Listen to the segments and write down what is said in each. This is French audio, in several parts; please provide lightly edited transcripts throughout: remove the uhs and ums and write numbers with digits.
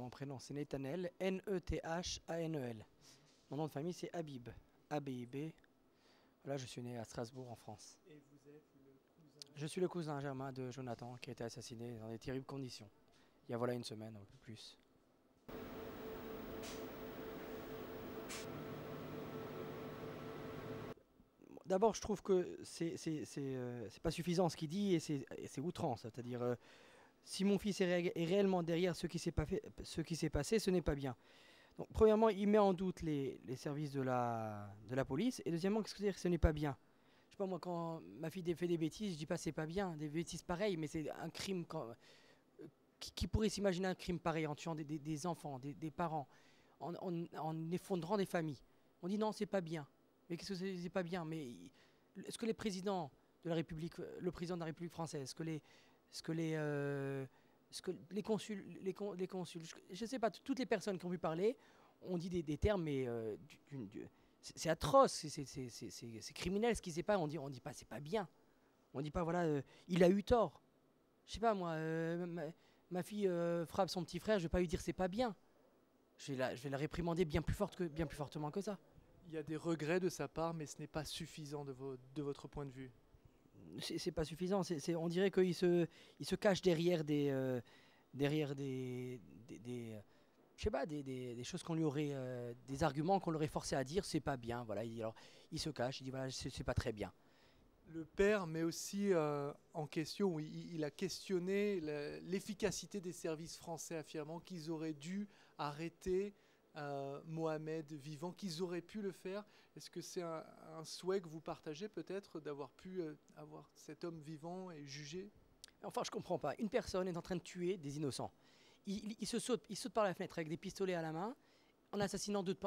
Mon prénom c'est Nethanel, Nethanel. Mon nom de famille c'est Habib, A-B-I-B. Voilà, je suis né à Strasbourg en France. Et vous êtes le cousin? Je suis le cousin germain de Jonathan qui a été assassiné dans des terribles conditions. Il y a voilà une semaine, un peu plus. D'abord, je trouve que c'est pas suffisant ce qu'il dit et c'est outrance. C'est-à-dire, si mon fils est réellement derrière ce qui s'est passé, ce n'est pas bien. Donc, premièrement, il met en doute les services de la police. Et deuxièmement, qu'est-ce que c'est dire que ce n'est pas bien? Je sais pas, moi, quand ma fille fait des bêtises, je dis pas c'est pas bien, des bêtises pareilles, mais c'est un crime. Qui pourrait s'imaginer un crime pareil en tuant des enfants, des parents, en effondrant des familles? On dit non, c'est pas bien. Mais qu'est-ce que c'est pas bien? Mais est-ce que les présidents de la République, le président de la République française, est-ce que les consuls, les consuls, je ne sais pas, toutes les personnes qui ont pu parler ont dit des termes, mais c'est atroce, c'est criminel ce qui s'est passé. On dit pas c'est pas bien. On dit pas voilà, il a eu tort. Je sais pas moi, ma fille frappe son petit frère, je vais pas lui dire c'est pas bien. Je vais la réprimander bien plus fortement que ça. Il y a des regrets de sa part, mais ce n'est pas suffisant de votre point de vue. C'est pas suffisant. On dirait il se cache derrière je sais pas, des choses qu'on lui aurait, des arguments qu'on l'aurait forcé à dire, c'est pas bien. Voilà, il se cache, il dit voilà, c'est pas très bien. Le père met aussi en question, il a questionné l'efficacité des services français, affirmant qu'ils auraient dû arrêter Mohamed vivant, qu'ils auraient pu le faire. Est-ce que c'est un souhait que vous partagez peut-être, d'avoir pu avoir cet homme vivant et jugé? Enfin, je comprends pas. Une personne est en train de tuer des innocents. Il saute par la fenêtre avec des pistolets à la main, en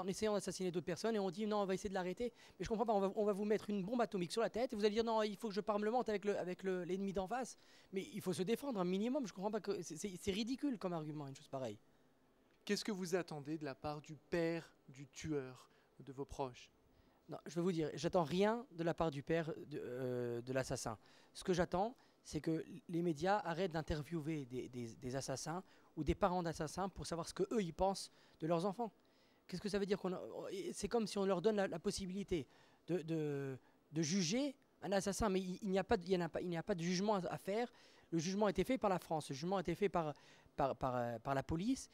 essayant d'assassiner d'autres personnes, et on dit non, on va essayer de l'arrêter. Mais je comprends pas, on va vous mettre une bombe atomique sur la tête, et vous allez dire non, il faut que je parlemente avec l'ennemi d'en face. Mais il faut se défendre un minimum. Je comprends pas que c'est ridicule comme argument, une chose pareille. Qu'est-ce que vous attendez de la part du père du tueur, de vos proches? Non, je vais vous dire, j'attends rien de la part du père de l'assassin. Ce que j'attends, c'est que les médias arrêtent d'interviewer des assassins ou des parents d'assassins pour savoir ce que eux ils pensent de leurs enfants. Qu'est-ce que ça veut dire c'est comme si on leur donne la possibilité de juger un assassin, mais il n'y a pas de jugement à faire. Le jugement a été fait par la France, le jugement a été fait par la police,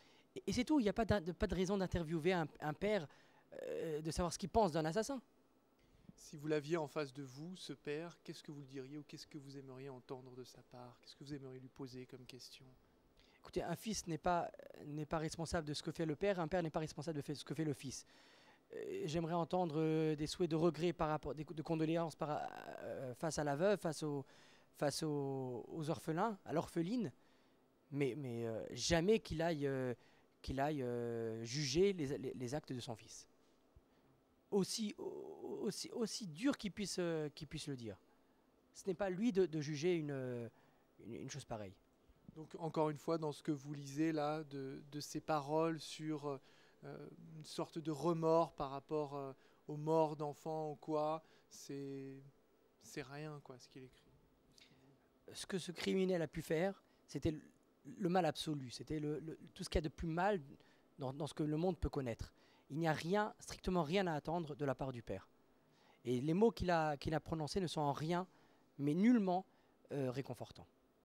et c'est tout. Il n'y a pas de raison d'interviewer un père, de savoir ce qu'il pense d'un assassin. Si vous l'aviez en face de vous, ce père, qu'est-ce que vous le diriez ou qu'est-ce que vous aimeriez entendre de sa part? Qu'est-ce que vous aimeriez lui poser comme question? Écoutez, un fils n'est pas responsable de ce que fait le père, un père n'est pas responsable de ce que fait le fils. J'aimerais entendre des souhaits de regret par rapport, de condoléances face à la veuve, face aux orphelins, à l'orpheline, mais jamais qu'il aille juger les actes de son fils. Aussi dur qu'il puisse le dire. Ce n'est pas lui de juger une chose pareille. Donc encore une fois, dans ce que vous lisez là, de ces paroles sur une sorte de remords par rapport aux morts d'enfants ou quoi, c'est rien quoi ce qu'il écrit. Ce que ce criminel a pu faire, c'était le mal absolu, c'était tout ce qu'il y a de plus mal dans ce que le monde peut connaître. Il n'y a strictement rien à attendre de la part du père. Et les mots qu'il a prononcés ne sont en rien, mais nullement réconfortants.